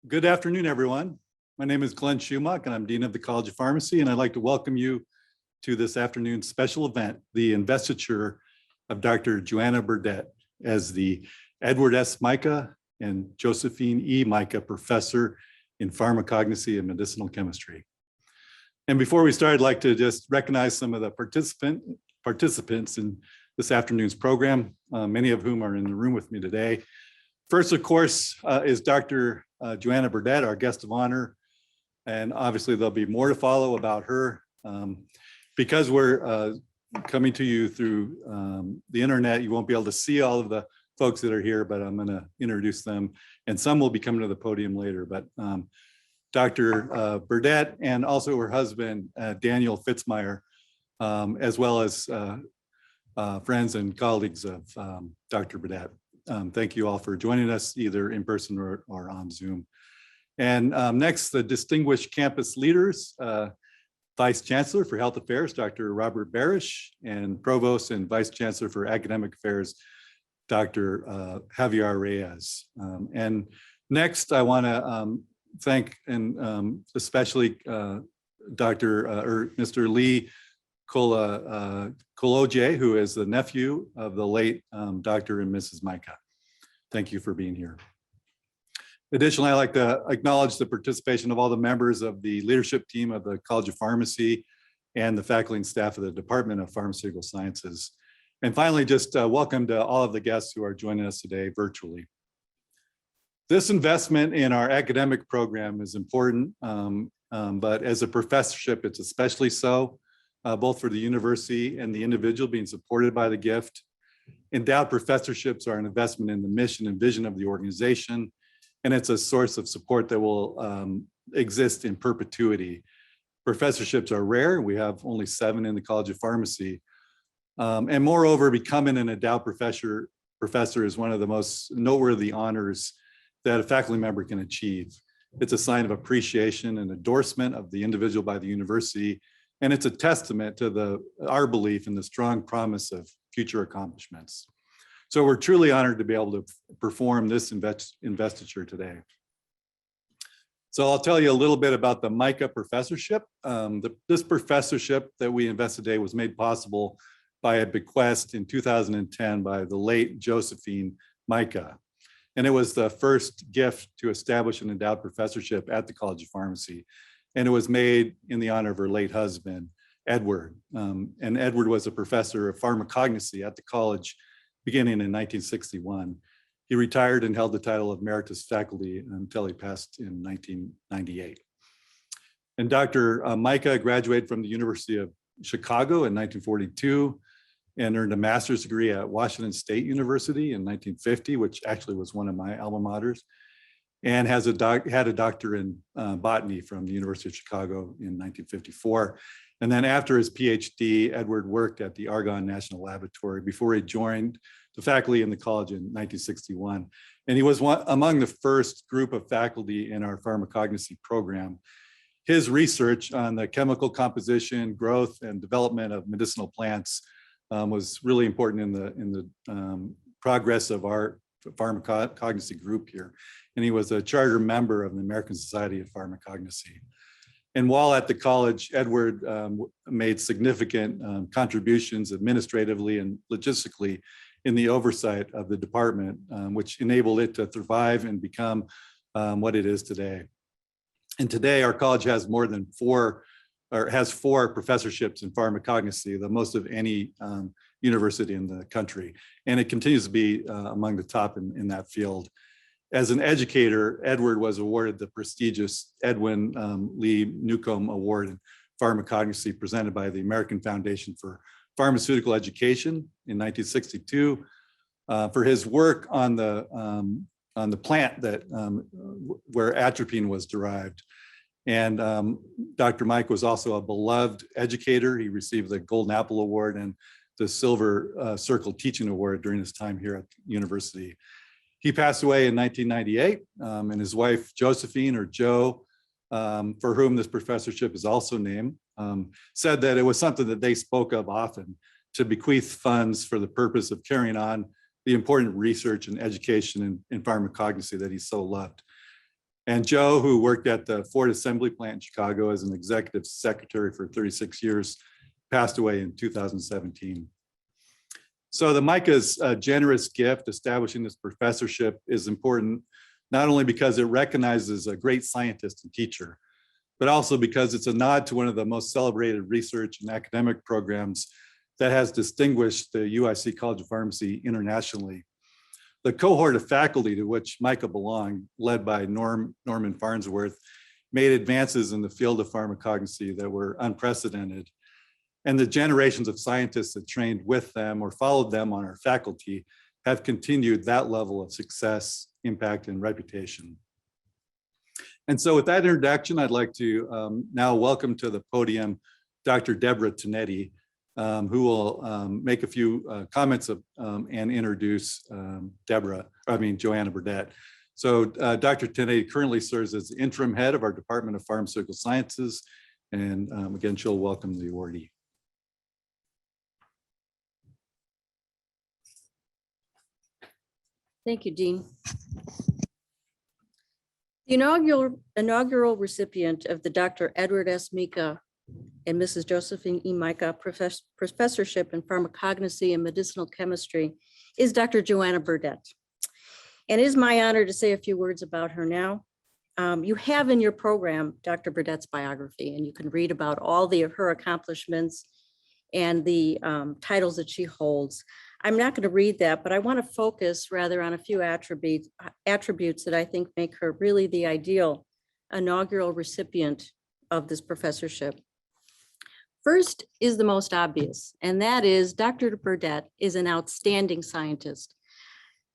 Good afternoon, everyone. My name is Glenn Schumack, and I'm Dean of the College of Pharmacy, and I'd like to welcome you to this afternoon's special event, the investiture of Dr. Joanna Burdette as the Edward S. Mica and Josephine E. Mica Professor in Pharmacognosy and Medicinal Chemistry. And before we start, I'd like to just recognize some of the participants in this afternoon's program, many of whom are in the room with me today. First, of course, is Dr. Joanna Burdette, our guest of honor. And obviously there'll be more to follow about her. Because we're coming to you through the internet, you won't be able to see all of the folks that are here, but I'm gonna introduce them. And some will be coming to the podium later, but Dr. Burdette and also her husband, Daniel Fitzmyer, as well as friends and colleagues of Dr. Burdette. Thank you all for joining us either in person or on Zoom. And next, the distinguished campus leaders, Vice Chancellor for Health Affairs, Dr. Robert Barris, and Provost and Vice Chancellor for Academic Affairs, Dr. Javier Reyes. And next, I want to thank and especially Mr. Lee Koloje, who is the nephew of the late Dr. and Mrs. Mica. Thank you for being here. Additionally, I'd like to acknowledge the participation of all the members of the leadership team of the College of Pharmacy and the faculty and staff of the Department of Pharmaceutical Sciences. And finally, just welcome to all of the guests who are joining us today virtually. This investment in our academic program is important, but as a professorship, it's especially so. Both for the university and the individual being supported by the gift. Endowed professorships are an investment in the mission and vision of the organization, and it's a source of support that will exist in perpetuity. Professorships are rare. We have only 7 in the College of Pharmacy. And moreover, becoming an endowed professor is one of the most noteworthy honors that a faculty member can achieve. It's a sign of appreciation and endorsement of the individual by the university. And it's a testament to our belief in the strong promise of future accomplishments. So we're truly honored to be able to perform this investiture today. So I'll tell you a little bit about the Mica Professorship. This professorship that we invest today was made possible by a bequest in 2010 by the late Josephine Mica. And it was the first gift to establish an endowed professorship at the College of Pharmacy. And it was made in the honor of her late husband, Edward. And Edward was a professor of pharmacognosy at the college beginning in 1961. He retired and held the title of emeritus faculty until he passed in 1998. And Dr. Mica graduated from the University of Chicago in 1942 and earned a master's degree at Washington State University in 1950, which actually was one of my alma maters, and had a doctor in botany from the University of Chicago in 1954. And then after his PhD, Edward worked at the Argonne National Laboratory before he joined the faculty in the college in 1961. And he was among the first group of faculty in our pharmacognosy program. His research on the chemical composition, growth, and development of medicinal plants was really important in the progress of our pharmacognosy group here. And he was a charter member of the American Society of Pharmacognosy. And while at the college, Edward made significant contributions administratively and logistically in the oversight of the department, which enabled it to thrive and become what it is today. And today our college has has 4 professorships in pharmacognosy, the most of any university in the country. And it continues to be among the top in that field. As an educator, Edward was awarded the prestigious Edwin Lee Newcomb Award in Pharmacognosy presented by the American Foundation for Pharmaceutical Education in 1962 for his work on the plant that where atropine was derived. And Dr. Mike was also a beloved educator. He received the Golden Apple Award and the Silver Circle Teaching Award during his time here at the university. He passed away in 1998, and his wife, Josephine, or Jo, for whom this professorship is also named, said that it was something that they spoke of often, to bequeath funds for the purpose of carrying on the important research and education in pharmacognosy that he so loved. And Joe, who worked at the Ford Assembly Plant in Chicago as an executive secretary for 36 years, passed away in 2017. So the Mica's generous gift establishing this professorship is important, not only because it recognizes a great scientist and teacher, but also because it's a nod to one of the most celebrated research and academic programs that has distinguished the UIC College of Pharmacy internationally. The cohort of faculty to which Mica belonged, led by Norman Farnsworth, made advances in the field of pharmacognosy that were unprecedented. And the generations of scientists that trained with them or followed them on our faculty have continued that level of success, impact, and reputation. And so with that introduction, I'd like to now welcome to the podium Dr. Deborah Tonetti, who will make a few comments and introduce Joanna Burdette. So Dr. Tonetti currently serves as the interim head of our Department of Pharmaceutical Sciences. And again, she'll welcome the awardee. Thank you, Dean. The inaugural recipient of the Dr. Edward S. Mika and Mrs. Josephine E. Mica Professorship in Pharmacognosy and Medicinal Chemistry is Dr. Joanna Burdette. And it is my honor to say a few words about her now. You have in your program Dr. Burdette's biography, and you can read about all of her accomplishments and the titles that she holds. I'm not going to read that, but I want to focus rather on a few attributes that I think make her really the ideal inaugural recipient of this professorship. First is the most obvious, and that is Dr. Burdette is an outstanding scientist.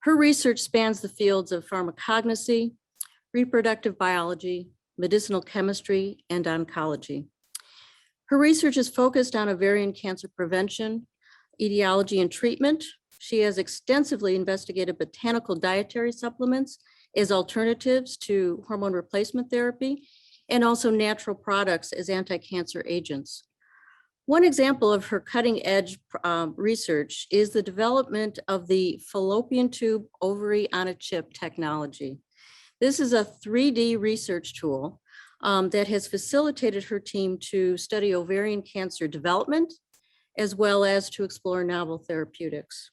Her research spans the fields of pharmacognosy, reproductive biology, medicinal chemistry, and oncology. Her research is focused on ovarian cancer prevention, etiology, and treatment. She has extensively investigated botanical dietary supplements as alternatives to hormone replacement therapy, and also natural products as anti-cancer agents. One example of her cutting-edge research is the development of the fallopian tube ovary on a chip technology. This is a 3D research tool that has facilitated her team to study ovarian cancer development, as well as to explore novel therapeutics.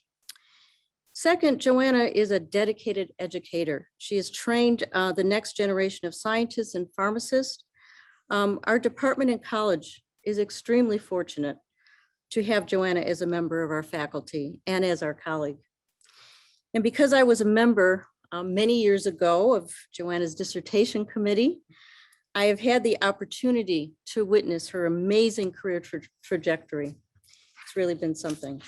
Second, Joanna is a dedicated educator. She has trained the next generation of scientists and pharmacists. Our department and college is extremely fortunate to have Joanna as a member of our faculty and as our colleague. And because I was a member many years ago of Joanna's dissertation committee, I have had the opportunity to witness her amazing career trajectory. It's really been something.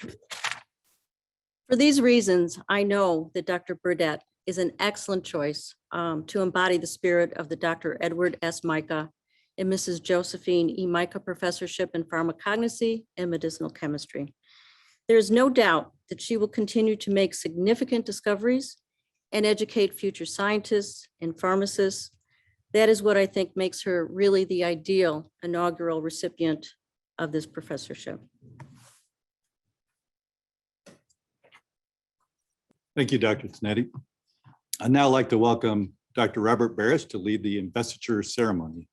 For these reasons, I know that Dr. Burdette is an excellent choice to embody the spirit of the Dr. Edward S. Mica and Mrs. Josephine E. Mica Professorship in Pharmacognosy and Medicinal Chemistry. There is no doubt that she will continue to make significant discoveries and educate future scientists and pharmacists. That is what I think makes her really the ideal inaugural recipient of this professorship. Thank you, Dr. Tonetti. I'd now like to welcome Dr. Robert Barris to lead the investiture ceremony.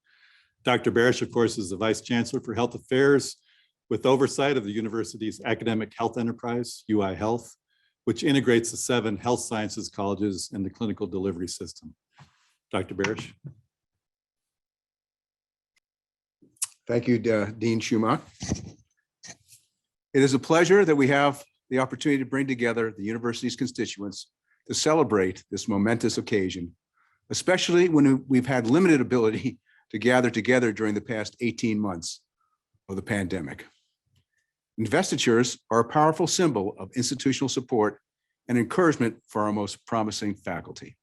Dr. Barris, of course, is the Vice Chancellor for Health Affairs with oversight of the university's academic health enterprise, UI Health, which integrates the 7 health sciences colleges and the clinical delivery system. Dr. Barris. Thank you, Dean Schumacher. It is a pleasure that we have the opportunity to bring together the university's constituents to celebrate this momentous occasion, especially when we've had limited ability to gather together during the past 18 months of the pandemic. Investitures are a powerful symbol of institutional support and encouragement for our most promising faculty.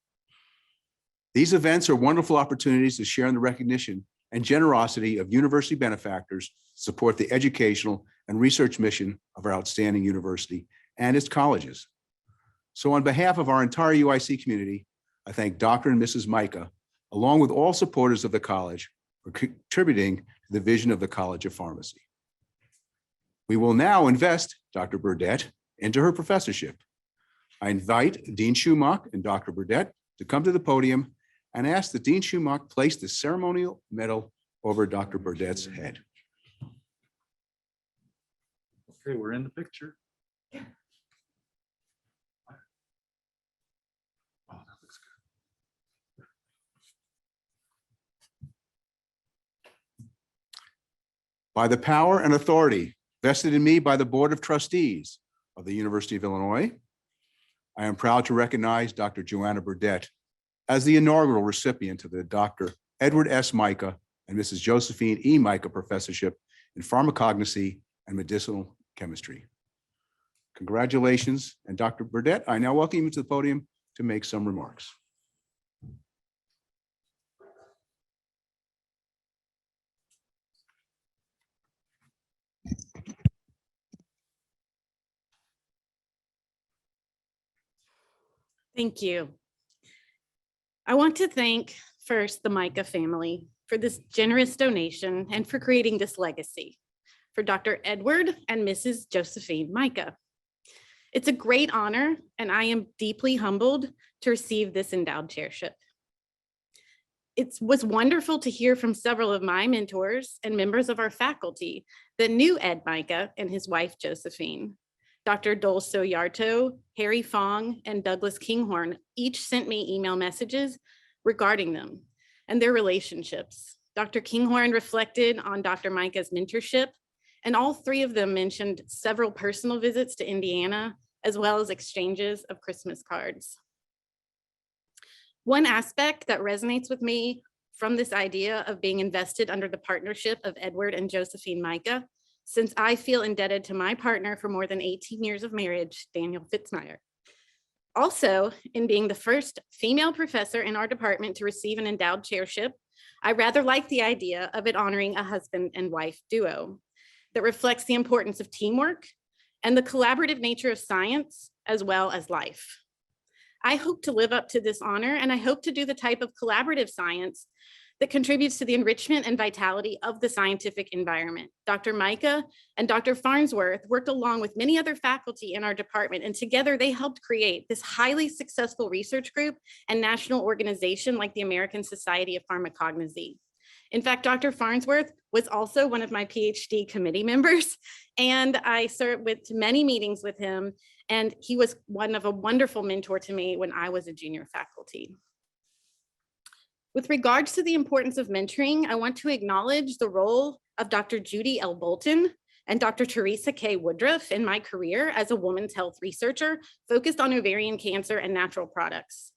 These events are wonderful opportunities to share in the recognition and generosity of university benefactors to support the educational and research mission of our outstanding university and its colleges. So on behalf of our entire UIC community, I thank Dr. and Mrs. Mica, along with all supporters of the college, for contributing to the vision of the College of Pharmacy. We will now invest Dr. Burdette into her professorship. I invite Dean Schumacher and Dr. Burdette to come to the podium and ask that Dean Schumacher place the ceremonial medal over Dr. Burdette's head. Okay, we're in the picture. Oh, that looks good. By the power and authority vested in me by the Board of Trustees of the University of Illinois, I am proud to recognize Dr. Joanna Burdette as the inaugural recipient of the Dr. Edward S. Mica and Mrs. Josephine E. Mica Professorship in Pharmacognosy and Medicinal Chemistry. Congratulations, and Dr. Burdette, I now welcome you to the podium to make some remarks. Thank you. I want to thank first the Mica family for this generous donation and for creating this legacy for Dr. Edward and Mrs. Josephine Mica. It's a great honor, and I am deeply humbled to receive this endowed chairship. It was wonderful to hear from several of my mentors and members of our faculty that knew Ed Mica and his wife, Josephine. Dr. Dolso Yarto, Harry Fong, and Douglas Kinghorn each sent me email messages regarding them and their relationships. Dr. Kinghorn reflected on Dr. Mica's mentorship, and all three of them mentioned several personal visits to Indiana, as well as exchanges of Christmas cards. One aspect that resonates with me from this idea of being invested under the partnership of Edward and Josephine Mica, since I feel indebted to my partner for more than 18 years of marriage, Daniel Fitzmyer. Also, in being the first female professor in our department to receive an endowed chairship, I rather like the idea of it honoring a husband and wife duo that reflects the importance of teamwork and the collaborative nature of science as well as life. I hope to live up to this honor, and I hope to do the type of collaborative science that contributes to the enrichment and vitality of the scientific environment. Dr. Mica and Dr. Farnsworth worked along with many other faculty in our department, and together they helped create this highly successful research group and national organization like the American Society of Pharmacognosy. In fact, Dr. Farnsworth was also one of my PhD committee members, and I served with many meetings with him, and he was one of a wonderful mentor to me when I was a junior faculty. With regards to the importance of mentoring, I want to acknowledge the role of Dr. Judy L. Bolton and Dr. Teresa K. Woodruff in my career as a women's health researcher focused on ovarian cancer and natural products.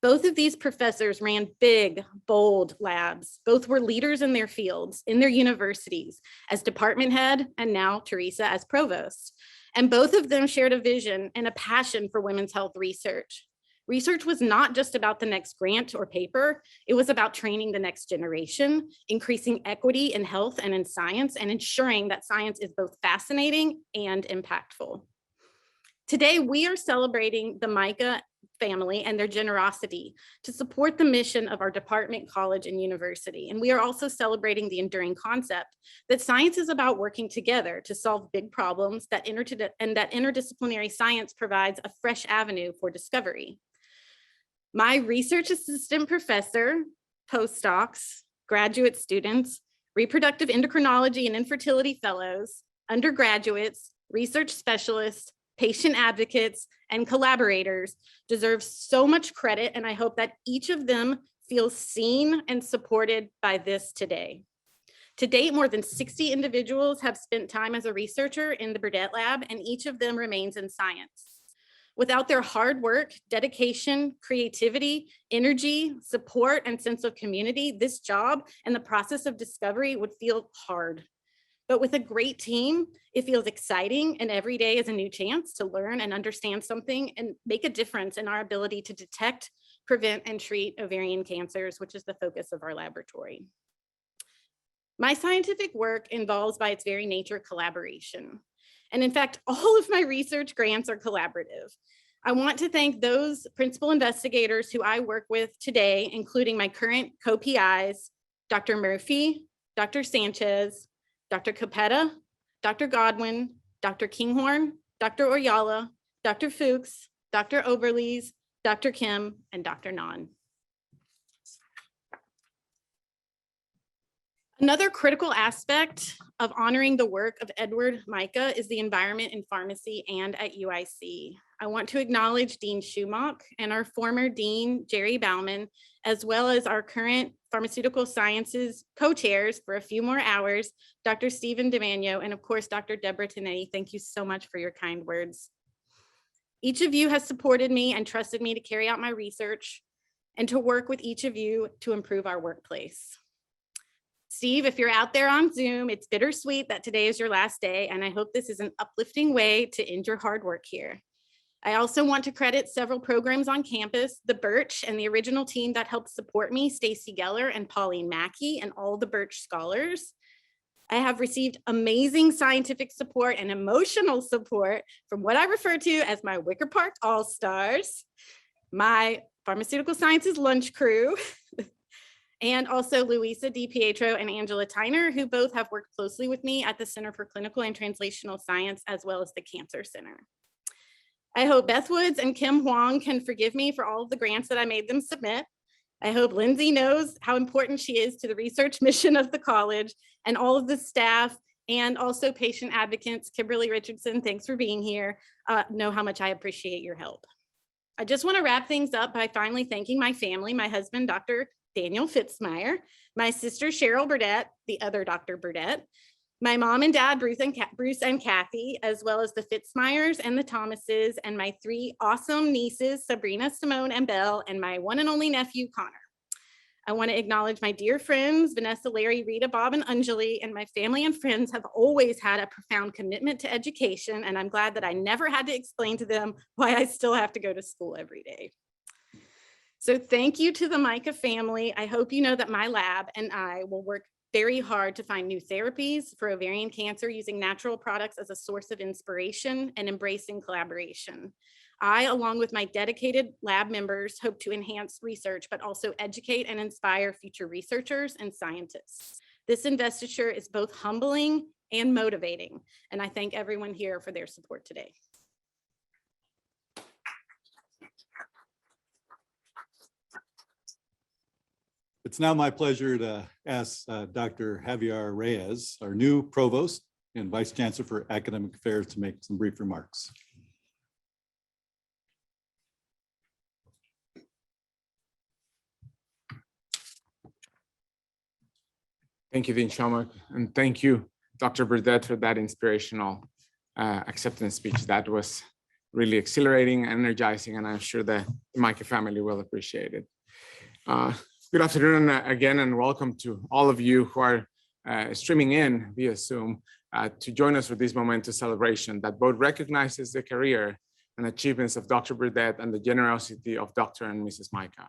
Both of these professors ran big, bold labs. Both were leaders in their fields, in their universities, as department head, and now Teresa as provost. And both of them shared a vision and a passion for women's health research. Research was not just about the next grant or paper, it was about training the next generation, increasing equity in health and in science, and ensuring that science is both fascinating and impactful. Today, we are celebrating the Mica family and their generosity to support the mission of our department, college, and university. And we are also celebrating the enduring concept that science is about working together to solve big problems that interdisciplinary science provides a fresh avenue for discovery. My research assistant professor, postdocs, graduate students, reproductive endocrinology and infertility fellows, undergraduates, research specialists, patient advocates, and collaborators deserve so much credit, and I hope that each of them feels seen and supported by this today. To date, more than 60 individuals have spent time as a researcher in the Burdette Lab, and each of them remains in science. Without their hard work, dedication, creativity, energy, support, and sense of community, this job and the process of discovery would feel hard. But with a great team, it feels exciting, and every day is a new chance to learn and understand something and make a difference in our ability to detect, prevent, and treat ovarian cancers, which is the focus of our laboratory. My scientific work involves by its very nature collaboration. And in fact, all of my research grants are collaborative. I want to thank those principal investigators who I work with today, including my current co-PIs, Dr. Murphy, Dr. Sanchez, Dr. Capetta, Dr. Godwin, Dr. Kinghorn, Dr. Oyala, Dr. Fuchs, Dr. Oberlees, Dr. Kim, and Dr. Nan. Another critical aspect of honoring the work of Edward Mica is the environment in pharmacy and at UIC. I want to acknowledge Dean Schumach and our former Dean, Jerry Bauman, as well as our current pharmaceutical sciences co-chairs for a few more hours, Dr. Stephen DeManio, and of course, Dr. Deborah Tenetti. Thank you so much for your kind words. Each of you has supported me and trusted me to carry out my research and to work with each of you to improve our workplace. Steve, if you're out there on Zoom, it's bittersweet that today is your last day, and I hope this is an uplifting way to end your hard work here. I also want to credit several programs on campus, the Birch and the original team that helped support me, Stacy Geller and Pauline Mackey, and all the Birch scholars. I have received amazing scientific support and emotional support from what I refer to as my Wicker Park All-Stars, my pharmaceutical sciences lunch crew, and also Luisa DiPietro and Angela Tyner, who both have worked closely with me at the Center for Clinical and Translational Science, as well as the Cancer Center. I hope Beth Woods and Kim Huang can forgive me for all of the grants that I made them submit. I hope Lindsay knows how important she is to the research mission of the college, and all of the staff and also patient advocates. Kimberly Richardson, thanks for being here. Know how much I appreciate your help. I just want to wrap things up by finally thanking my family, my husband, Dr. Daniel Fitzmeyer, my sister, Cheryl Burdette, the other Dr. Burdette, my mom and dad, Bruce and Kathy, as well as the Fitzmeyers and the Thomases, and my three awesome nieces, Sabrina, Simone, and Belle, and my one and only nephew, Connor. I want to acknowledge my dear friends, Vanessa, Larry, Rita, Bob, and Anjali, and my family and friends have always had a profound commitment to education, and I'm glad that I never had to explain to them why I still have to go to school every day. So thank you to the Mica family. I hope you know that my lab and I will work very hard to find new therapies for ovarian cancer using natural products as a source of inspiration and embracing collaboration. I, along with my dedicated lab members, hope to enhance research, but also educate and inspire future researchers and scientists. This investiture is both humbling and motivating, and I thank everyone here for their support today. It's now my pleasure to ask Dr. Javier Reyes, our new provost and vice chancellor for academic affairs, to make some brief remarks. Thank you, Dean Schumach, and thank you, Dr. Burdette, for that inspirational acceptance speech. That was really exhilarating, energizing, and I'm sure the Mica family will appreciate it. Good afternoon again, and welcome to all of you who are streaming in via Zoom to join us for this momentous celebration that both recognizes the career and achievements of Dr. Burdette and the generosity of Dr. and Mrs. Mica.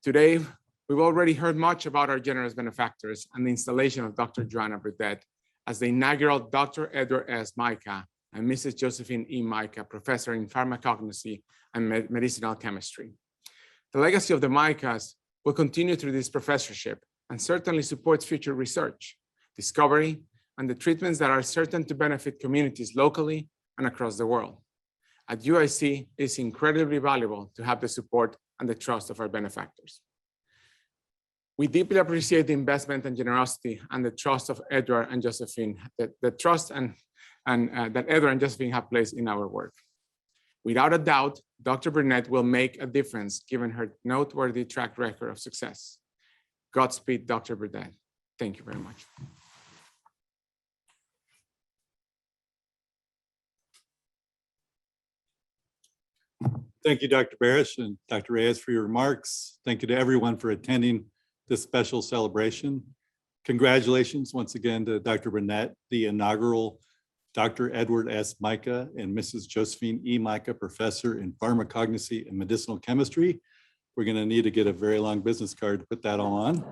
Today, we've already heard much about our generous benefactors and the installation of Dr. Joanna Burdette as the inaugural Dr. Edward S. Mica and Mrs. Josephine E. Mica Professor in Pharmacognosy and Medicinal Chemistry. The legacy of the Micas will continue through this professorship and certainly supports future research, discovery, and the treatments that are certain to benefit communities locally and across the world. At UIC, it's incredibly valuable to have the support and the trust of our benefactors. We deeply appreciate the investment and generosity and the trust of Edward and Josephine, the trust that Edward and Josephine have placed in our work. Without a doubt, Dr. Burnett will make a difference given her noteworthy track record of success. Godspeed, Dr. Burdette. Thank you very much. Thank you, Dr. Barris and Dr. Reyes, for your remarks. Thank you to everyone for attending this special celebration. Congratulations once again to Dr. Burnett, the inaugural Dr. Edward S. Mica and Mrs. Josephine E. Mica Professor in Pharmacognosy and Medicinal Chemistry. We're going to need to get a very long business card to put that all on.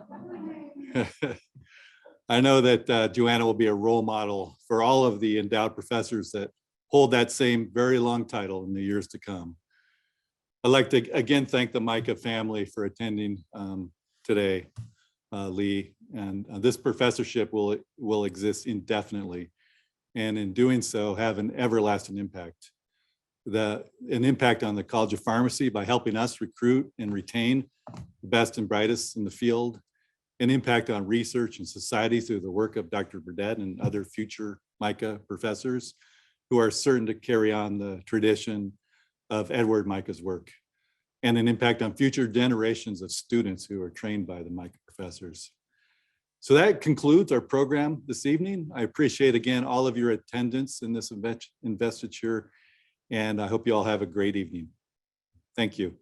I know that Joanna will be a role model for all of the endowed professors that hold that same very long title in the years to come. I'd like to again thank the Mica family for attending today, Lee, and this professorship will exist indefinitely, and in doing so have an everlasting impact. An impact on the College of Pharmacy by helping us recruit and retain the best and brightest in the field, an impact on research and society through the work of Dr. Burdette and other future Mica professors who are certain to carry on the tradition of Edward Mica's work, and an impact on future generations of students who are trained by the Mica professors. So that concludes our program this evening. I appreciate again all of your attendance in this investiture, and I hope you all have a great evening. Thank you.